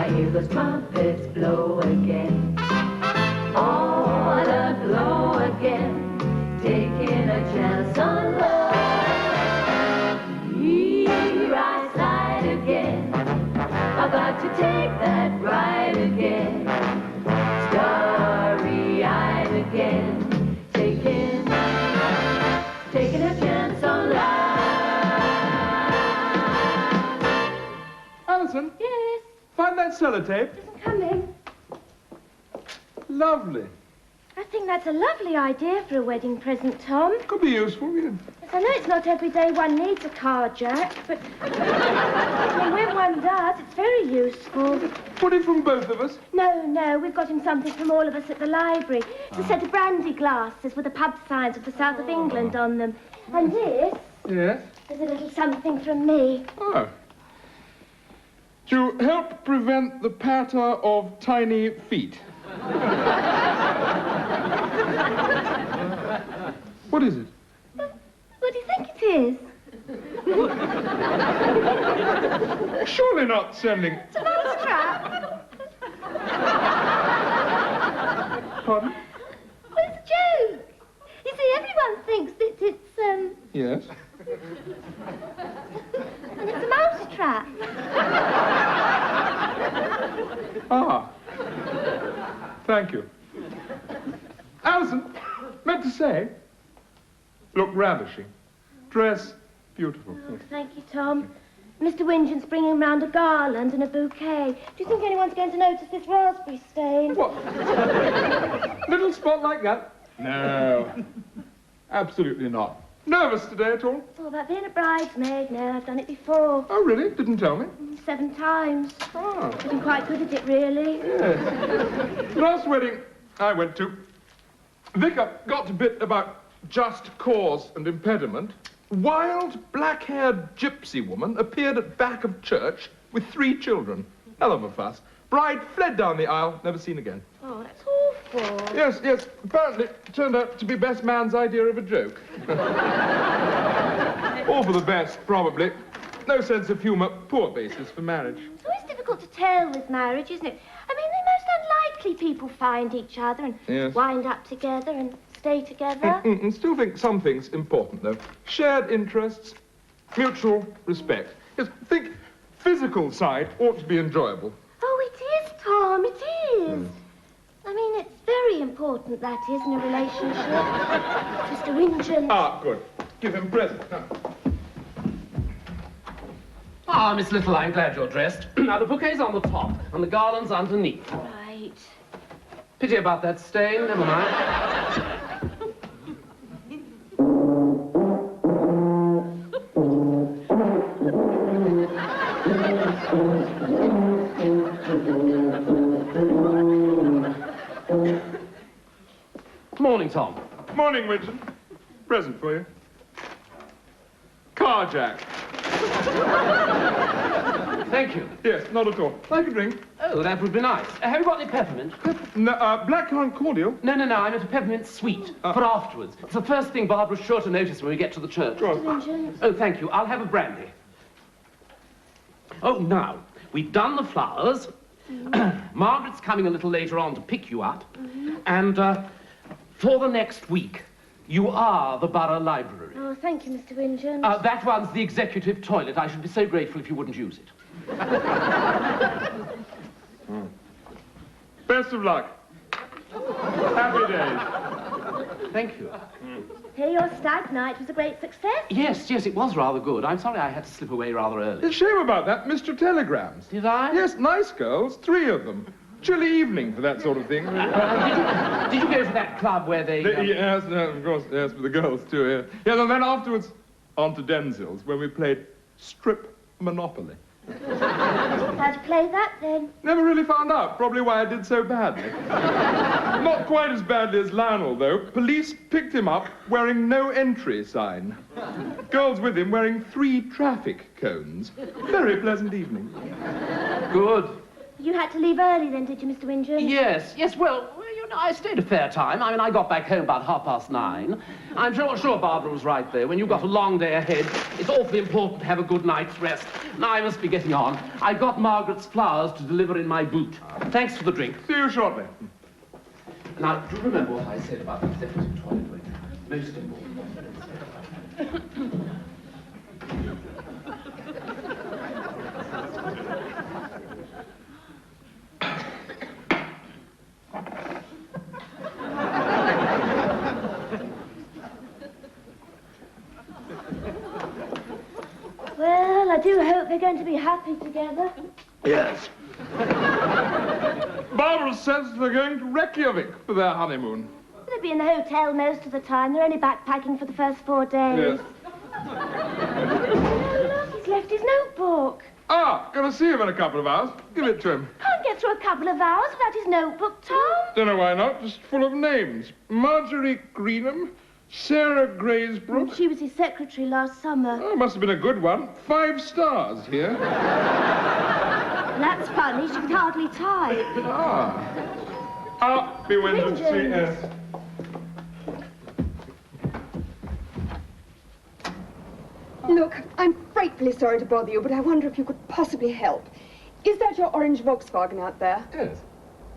I hear those trumpets blow again. Oh, what a blow again, taking a chance on love. Here I slide again, about to take that ride again. Starry-eyed again, taking a chance on life. Alison? Yes? Find that sellotape. Isn't coming. Lovely. I think that's a lovely idea for a wedding present, Tom. Could be useful, yeah. Yes, I know it's not every day one needs a car jack, but when one does, it's very useful. Put it from both of us. No, we've got him something from all of us at the library. It's a set of brandy glasses with the pub signs of the south of England on them. And this Yes? is a little something from me. Oh. To help prevent the patter of tiny feet. What is it? What do you think it is? Surely not sending... It's a mousetrap. Pardon? Well, it's a joke. You see, everyone thinks that it's, Yes? and it's a mousetrap. Ah. Thank you. Alison, meant to say, look ravishing. Dress beautiful. Oh, thank you, Tom. Mr. Wingen's bringing round a garland and a bouquet. Do you think anyone's going to notice this raspberry stain? What? Little spot like that? No. Absolutely not. Nervous today at all? Oh, about being a bridesmaid? No, I've done it before. Oh, really? Didn't tell me. 7 times. Ah. I've been quite good at it, really. Yes. Last wedding I went to, Vicar got a bit about just cause and impediment. Wild, black-haired gypsy woman appeared at back of church with 3 children. Hell of a fuss. Bride fled down the aisle, never seen again. Oh, that's awful. Yes, apparently it turned out to be best man's idea of a joke. All for the best, probably. No sense of humour, poor basis for marriage. It's always difficult to tell with marriage, isn't it? I mean, the most unlikely people find each other and Yes. wind up together and stay together. And still think some things important, though. Shared interests, mutual respect. Yes, think physical side ought to be enjoyable. Oh, it is, Tom, it is. I mean, it's very important, that is, in a relationship. Mr. Wingen. Ah, good. Give him a present. Now. Ah, Miss Little, I'm glad you're dressed. Now, the bouquet's on the top, and the garland's underneath. Right. Pity about that stain, never mind. Morning, Tom. Morning, Winston. Present for you. Car jack. Thank you. Yes, not at all. Like a drink? Oh, that would be nice. Have you got any peppermint? No, blackcurrant cordial. No, I meant a peppermint sweet for afterwards. It's the first thing Barbara's sure to notice when we get to the church. Sure. Wingen. Oh, thank you. I'll have a brandy. Oh, now, we've done the flowers. Margaret's coming a little later on to pick you up. And for the next week, you are the borough library. Oh, thank you, Mr. Wingen. That one's the executive toilet. I should be so grateful if you wouldn't use it. Best of luck. Happy days. Thank you. Here, your stag night was a great success. Yes, it was rather good. I'm sorry I had to slip away rather early. It's a shame about that. Missed your telegrams. Did I? Yes, nice girls. 3 of them. Chilly evening for that sort of thing. Did you go to that club where they... Yes, no, of course, yes, for the girls too, yeah. Yes, and then afterwards, on to Denzil's, where we played strip Monopoly. How'd you play that, then? Never really found out, probably why I did so badly. Not quite as badly as Lionel, though. Police picked him up wearing no entry sign. Girls with him wearing 3 traffic cones. Very pleasant evening. Good. You had to leave early, then, did you, Mr. Wingen? Yes, well, No, I stayed a fair time. I mean, I got back home about 9:30. I'm sure Barbara was right, though. When you've got a long day ahead, it's awfully important to have a good night's rest. Now, I must be getting on. I got Margaret's flowers to deliver in my boot. Thanks for the drink. See you shortly. Now, do you remember what I said about the executive toilet break? Most important. Well, I do hope they're going to be happy together. Yes. Barbara says they're going to Reykjavik for their honeymoon. They'll be in the hotel most of the time. They're only backpacking for the first 4 days. Yes. Oh, look, he's left his notebook. Ah, gonna see him in a couple of hours. Give it to him. Can't get through a couple of hours without his notebook, Tom. Don't know why not. Just full of names. Marjorie Greenham, Sarah Graysbrook. She was his secretary last summer. Oh, must have been a good one. 5 stars here. That's funny. She could hardly type. Ah, be Wyndham CS. Look, I'm frightfully sorry to bother you, but I wonder if you could possibly help. Is that your orange Volkswagen out there? Yes.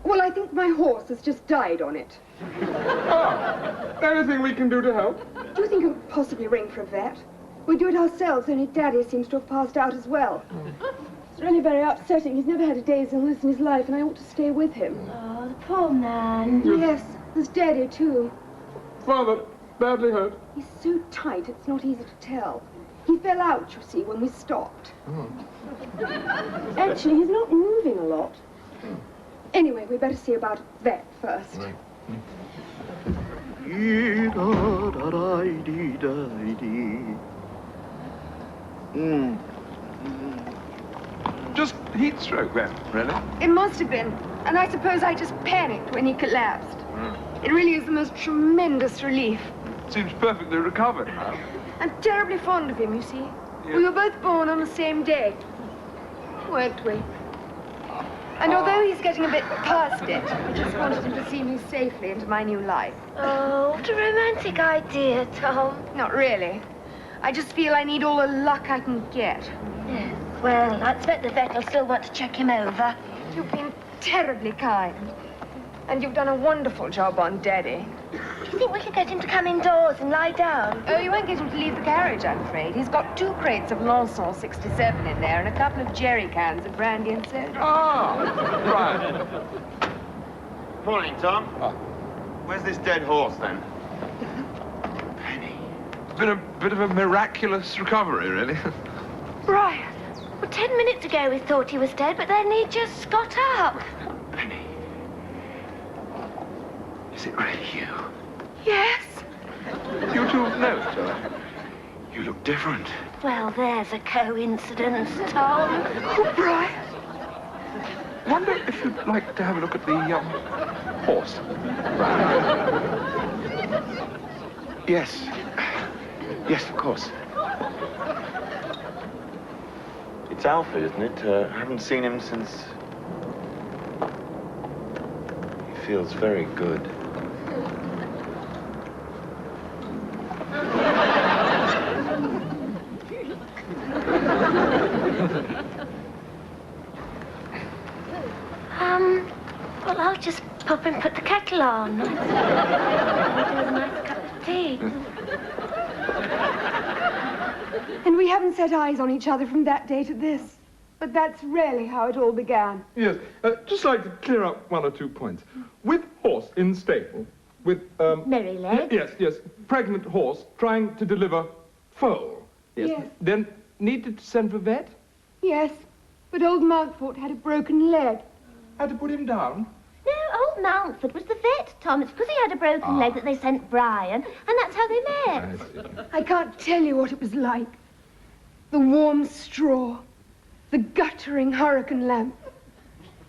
Well, I think my horse has just died on it. Ah, anything we can do to help? Do you think you could possibly ring for a vet? We do it ourselves, only Daddy seems to have passed out as well. It's really very upsetting. He's never had a day's illness in his life, and I ought to stay with him. Oh, the poor man. Yes, there's Daddy, too. Father, badly hurt. He's so tight, it's not easy to tell. He fell out, you see, when we stopped. Actually, he's not moving a lot. Anyway, we better see about a vet first. Right. Just heat stroke then, really? It must have been. And I suppose I just panicked when he collapsed. It really is the most tremendous relief. Seems perfectly recovered. I'm terribly fond of him, you see. We were both born on the same day, weren't we? And although he's getting a bit past it, I just wanted him to see me safely into my new life. Oh, what a romantic idea, Tom. Not really. I just feel I need all the luck I can get. Yes. Well, I expect the vet will still want to check him over. You've been terribly kind. And you've done a wonderful job on Daddy. Do you think we could get him to come indoors and lie down? Oh, you won't get him to leave the carriage, I'm afraid. He's got 2 crates of Lançon 67 in there and a couple of jerry cans of brandy and soda. Ah, right. Morning, Tom. Where's this dead horse, then? Penny. It's been a bit of a miraculous recovery, really. Brian. Well, 10 minutes ago we thought he was dead, but then he just got up. Penny. Is it really you? Yes. You two know each other? You look different. Well, there's a coincidence, Tom. Oh, Brian. Wonder if you'd like to have a look at the, horse. Yes. Yes, of course. It's Alfred, isn't it? I haven't seen him since... He feels very good. Well, I'll just pop and put the kettle on. We'll do a nice cup of tea. And we haven't set eyes on each other from that day to this. But that's really how it all began. Yes. Just like to clear up 1 or 2 points. With horse in stable, with, Merrylegs? Yes. Pregnant horse trying to deliver foal. Yes. Then needed to send for vet? Yes, but old Mountfort had a broken leg. Had to put him down? No, old Mountford was the vet, Tom. It's because he had a broken leg that they sent Brian, and that's how they met. see. I can't tell you what it was like. The warm straw, the guttering hurricane lamp,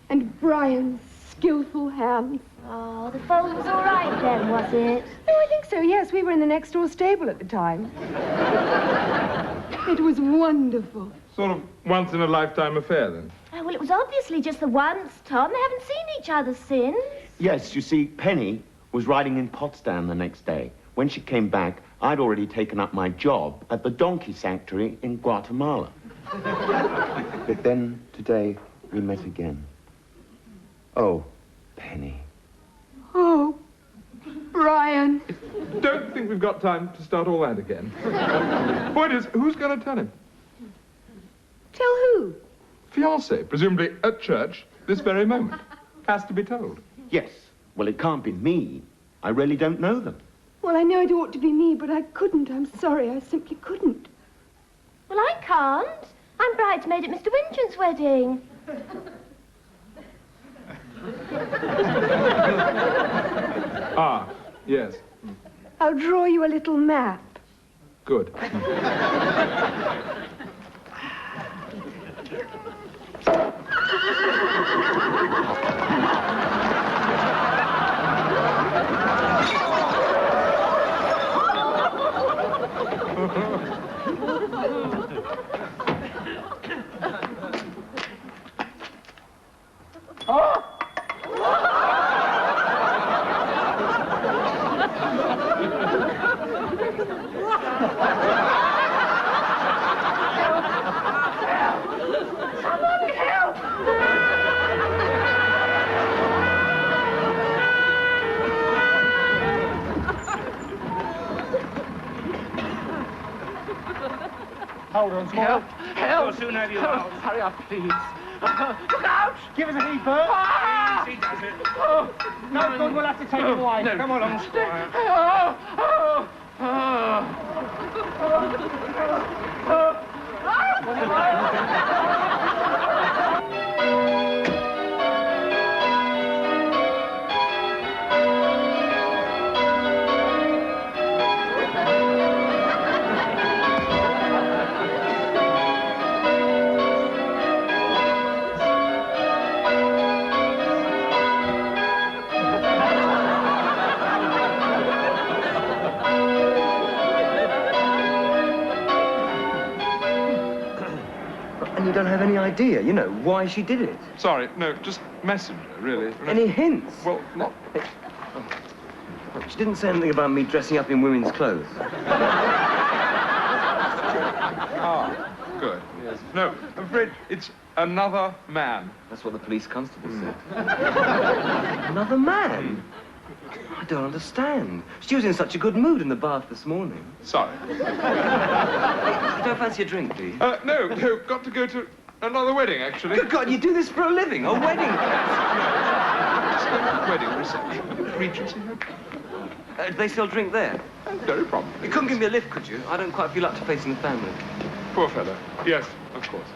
and Brian's skillful hands. Oh, the foal was all right then, was it? Oh, I think so, yes. We were in the next door stable at the time. It was wonderful. Sort of once-in-a-lifetime affair, then? Oh, well, it was obviously just the once, Tom. They haven't seen each other since. Yes, you see, Penny was riding in Potsdam the next day. When she came back, I'd already taken up my job at the donkey sanctuary in Guatemala. But then, today, we met again. Oh, Penny. Oh, Brian. Don't think we've got time to start all that again. Point is, who's going to tell him? Tell who? Fiancé, presumably at church, this very moment. Has to be told. Yes. Well, it can't be me. I really don't know them. Well, I know it ought to be me, but I couldn't. I'm sorry, I simply couldn't. Well, I can't. I'm bridesmaid at Mr. Winchant's wedding. Ah, yes. I'll draw you a little map. Good. Hold on, Small. Help! Help! We'll soon have you Help. out. Hurry up, please. Look out! Give us a heap, Bert. Ah! Yes, he does it. Oh, No good, we'll have to take him away. No. Come along, Squire. Oh, oh, oh. And you don't have any idea, you know, why she did it? Sorry, no, just messenger, really. Any hints? Well, not... She didn't say anything about me dressing up in women's clothes. Ah, good, yes. No, I'm afraid it's another man. That's what the police constable said. Another man? I don't understand. She was in such a good mood in the bath this morning. Sorry. You don't fancy a drink, do you? No, got to go to another wedding, actually. Good God, you do this for a living? A wedding? Wedding reception. Regency Hotel. Do they still drink there? Very probably. You couldn't give me a lift, could you? I don't quite feel up to facing the family. Poor fellow. Yes, of course.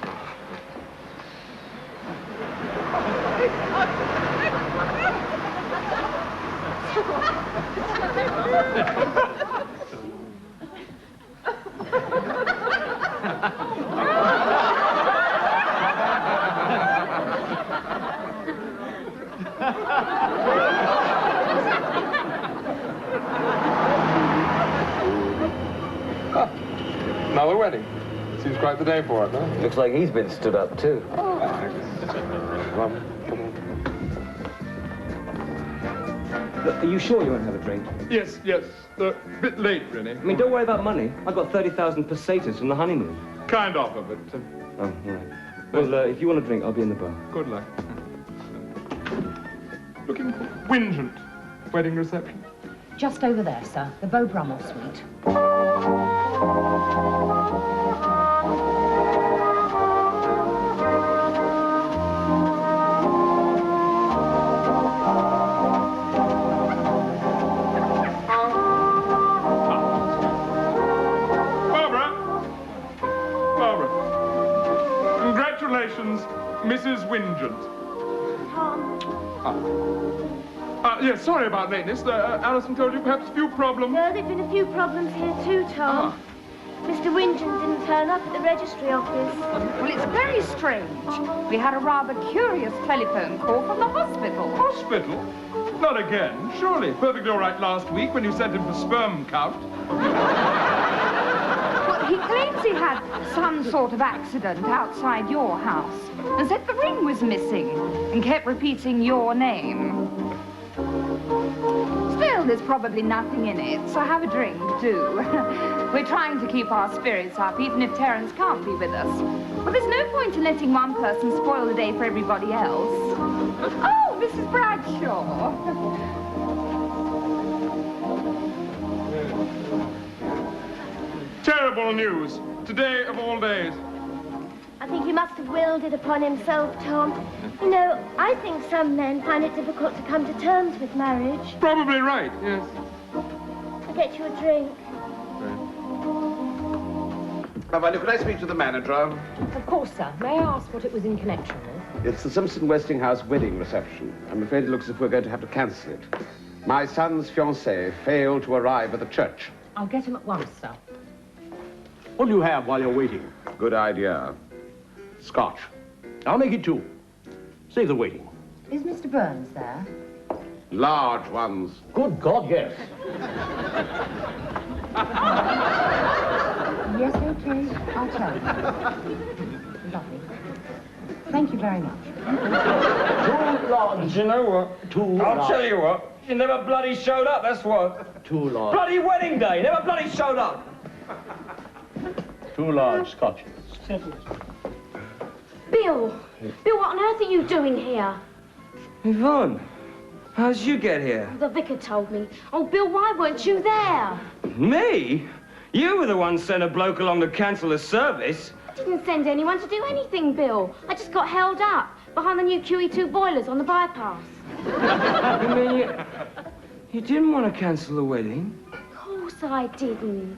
Another wedding. Seems quite the day for it, huh? Looks like he's been stood up, too. Look, are you sure you won't have a drink? Yes, yes. A bit late, really. I mean, don't worry about money. I got 30,000 pesetas from the honeymoon. Kind offer, but Oh, right. Well, if you want a drink, I'll be in the bar. good luck. Looking for Wingent. Wedding reception. Just over there, sir. The Beau Brummel suite. Barbara. Congratulations, Mrs. Wingent. Yes, sorry about lateness. Alison told you perhaps a few problems. No, there've been a few problems here too, Tom. Mr. Winchant didn't turn up at the registry office. Well, it's very strange. We had a rather curious telephone call from the hospital. Hospital? Not again, surely. Perfectly all right last week when you sent him for sperm count. Well, he claims he had some sort of accident outside your house and said the ring was missing and kept repeating your name. Still, there's probably nothing in it, so have a drink, do. We're trying to keep our spirits up, even if Terence can't be with us. But there's no point in letting one person spoil the day for everybody else. Oh, Mrs. Bradshaw. Terrible news. Today of all days. I think he must have willed it upon himself, Tom. You know, I think some men find it difficult to come to terms with marriage. Probably right, yes. I'll get you a drink. Could I speak to the manager? Of course, sir. May I ask what it was in connection with? It's the Simpson Westinghouse wedding reception. I'm afraid it looks as if we're going to have to cancel it. My son's fiancée failed to arrive at the church. I'll get him at once, sir. What do you have while you're waiting? Good idea. Scotch. I'll make it 2. Save the waiting. Is Mr. Burns there? Large ones. Good God, yes. Yes, okay. I'll tell you. Lovely. Thank you very much. 2 large. Do you know what? 2 I'll large. tell you what. You never bloody showed up, that's what. 2 large. Bloody wedding day, never bloody showed up. 2 large scotches. Bill! Bill, what on earth are you doing here? Yvonne, how'd you get here? The vicar told me. Oh, Bill, why weren't you there? Me? You were the one sent a bloke along to cancel the service. I didn't send anyone to do anything, Bill. I just got held up behind the new QE2 boilers on the bypass. You mean you didn't want to cancel the wedding? Of course I didn't.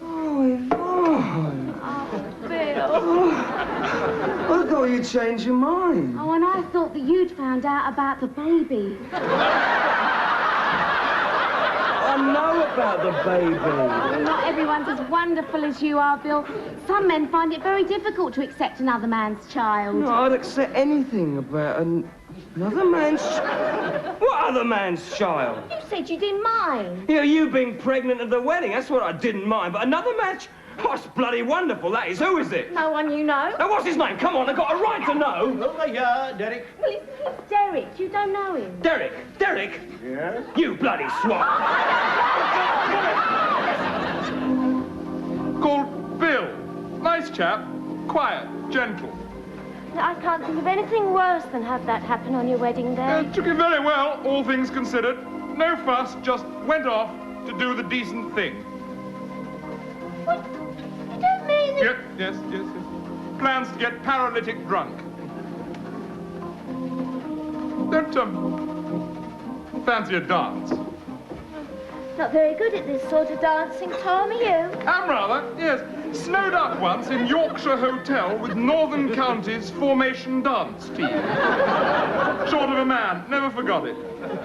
Oh, Yvonne. Oh, Bill. I thought you'd change your mind. Oh, and I thought that you'd found out about the baby. I know about the baby. Oh, not everyone's as wonderful as you are, Bill. Some men find it very difficult to accept another man's child. No, I'd accept anything about another man's... What other man's child? You said you didn't mind. You know, you being pregnant at the wedding, that's what I didn't mind. But another man's... Oh, it's bloody wonderful, that is. Who is it? No one you know. Now, what's his name? Come on, I've got a right to know. Over here, Derek. Well, it's Derek. You don't know him. Derek. Derek? Yes? You bloody swat. Called Bill. Nice chap. Quiet. Gentle. I can't think of anything worse than have that happen on your wedding day. Took it very well, all things considered. No fuss, just went off to do the decent thing. What? You don't mean that... Yes. Plans to get paralytic drunk. Don't, fancy a dance? Not very good at this sort of dancing, Tom, are you? Am rather, yes. Snowed up once in Yorkshire Hotel with Northern Counties Formation Dance Team. Short of a man, never forgot it.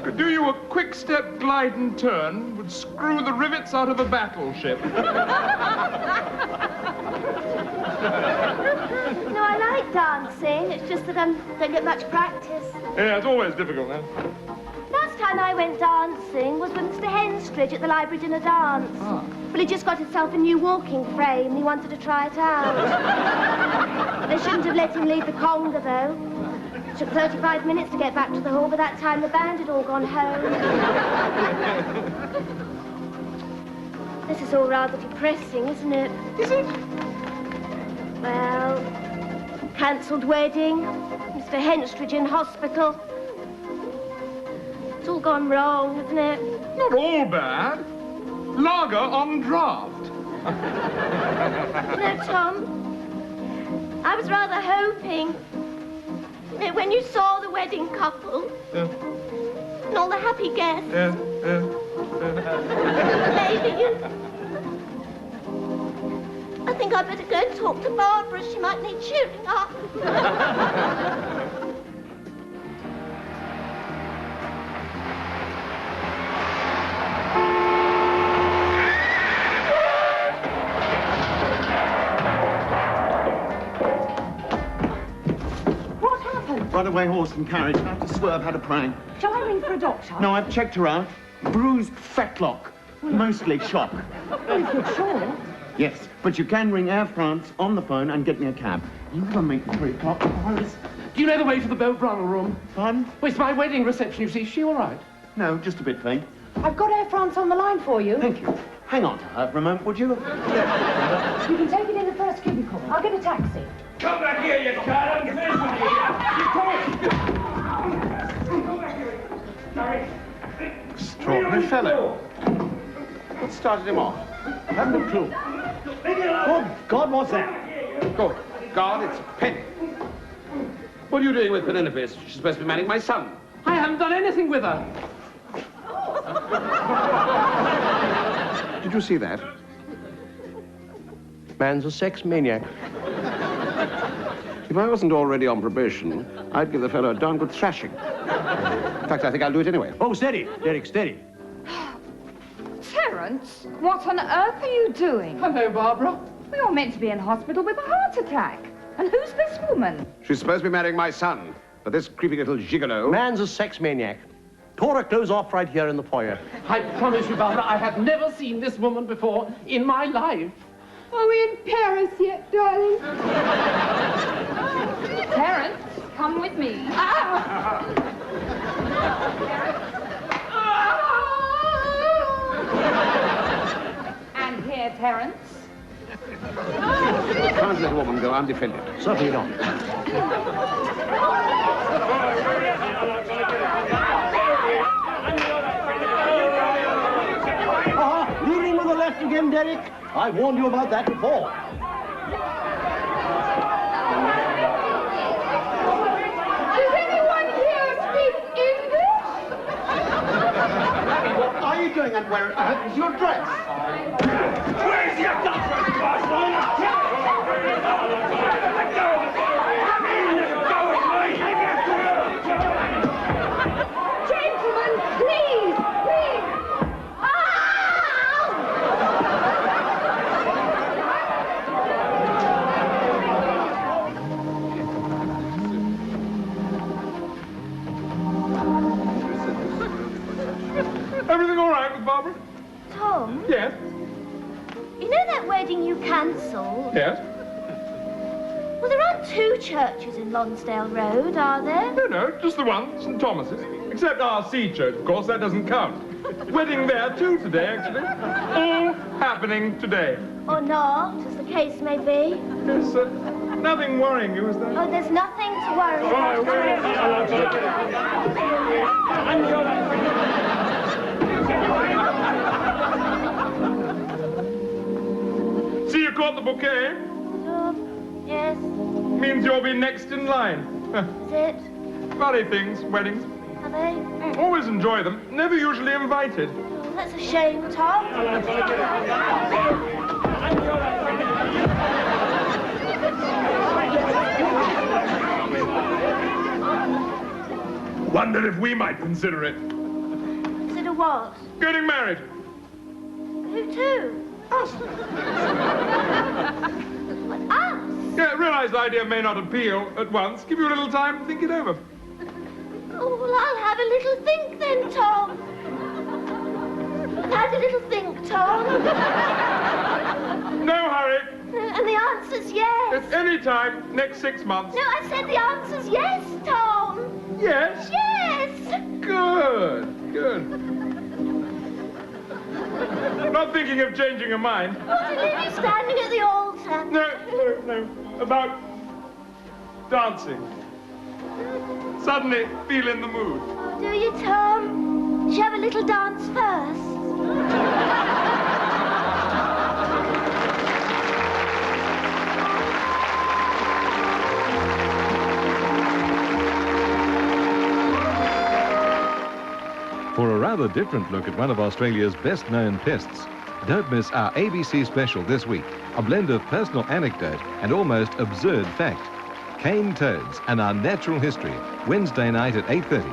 Could do you a quick-step glide and turn, would screw the rivets out of a battleship. No, I like dancing. It's just that I don't get much practice. Yeah, it's always difficult, then. Last time I went dancing was with Mr. Henstridge at the library dinner dance. Ah. Well, he just got himself a new walking frame. He wanted to try it out. They shouldn't have let him leave the conga, though. It took 35 minutes to get back to the hall. By that time, the band had all gone home. This is all rather depressing, isn't it? Is it? Well, cancelled wedding, Mr. Henstridge in hospital. It's all gone wrong, hasn't it? Not all bad. Lager on draft. You know, Tom, I was rather hoping that when you saw the wedding couple and all the happy guests, maybe you... I think I'd better go and talk to Barbara. She might need cheering up. What happened? Runaway horse and carriage. I had to swerve, had a prank. Shall I ring for a doctor? No, I've checked her out. Bruised fetlock. Mostly shock. Well, if you're sure. Yes, but you can ring Air France on the phone and get me a cab. You never make 3 o'clock. Do you know the way to the Beau Brummel room? Pardon? Well, it's my wedding reception, you see. Is she all right? No, just a bit faint. I've got Air France on the line for you. Thank you. Hang on to her for a moment, would you? You can take it in the first cubicle. I'll get a taxi. Come back here, you cat. I'm finished with you. Come back here. Sorry. Extraordinary fellow. What started him off? I haven't a clue. Good God, what's that? Good God, it's Penny. What are you doing with Penelope? She's supposed to be marrying my son. I haven't done anything with her. Did you see that? Man's a sex maniac. If I wasn't already on probation, I'd give the fellow a darn good thrashing. In fact, I think I'll do it anyway. Oh, steady, Derek, steady. Terence, what on earth are you doing? Hello, Barbara. We were meant to be in hospital with a heart attack. And who's this woman? She's supposed to be marrying my son, but this creepy little gigolo... Man's a sex maniac. Tore her clothes off right here in the foyer. I promise you, Barbara, I have never seen this woman before in my life. Are we in Paris yet, darling? Terence, come with me. And here, Terence. You can't let a woman go undefended. Certainly not. Leading with the left again, Derek. I warned you about that before. Does anyone here speak English? What are you doing, and where is your dress? Where's your doctor, Barcelona? Let go of me! Gentlemen, please, please. Everything all right with Barbara? Tom, Yes. you know that wedding you cancelled? Yes. Well, there aren't two churches in Lonsdale Road, are there? No, just the one, St. Thomas's. Except R.C. Church, of course, that doesn't count. Wedding there, too, today, actually. All happening today. Or not, as the case may be. Yes, nothing worrying you, is there? Oh, there's nothing to worry about. See, you caught the bouquet. Yes, Means you'll be next in line. is it? Funny things, weddings. Are they? Always enjoy them. Never usually invited. Oh, that's a shame, Tom. Wondered if we might consider it. Consider what? Getting married. Who to? Us. What, us? Yeah, realize the idea may not appeal at once. Give you a little time to think it over. Oh, well, I'll have a little think then, Tom. I'll have a little think, Tom. No hurry. And the answer's yes. It's any time, next 6 months. No, I said the answer's yes, Tom. Yes? Yes. Good. Not thinking of changing your mind. Oh, to leave you standing at the altar. No. About dancing. Suddenly feel in the mood. Do you, Tom? Shall you have a little dance first? For a rather different look at one of Australia's best-known pests, don't miss our ABC special this week, a blend of personal anecdote and almost absurd fact. Cane toads and our natural history, Wednesday night at 8:30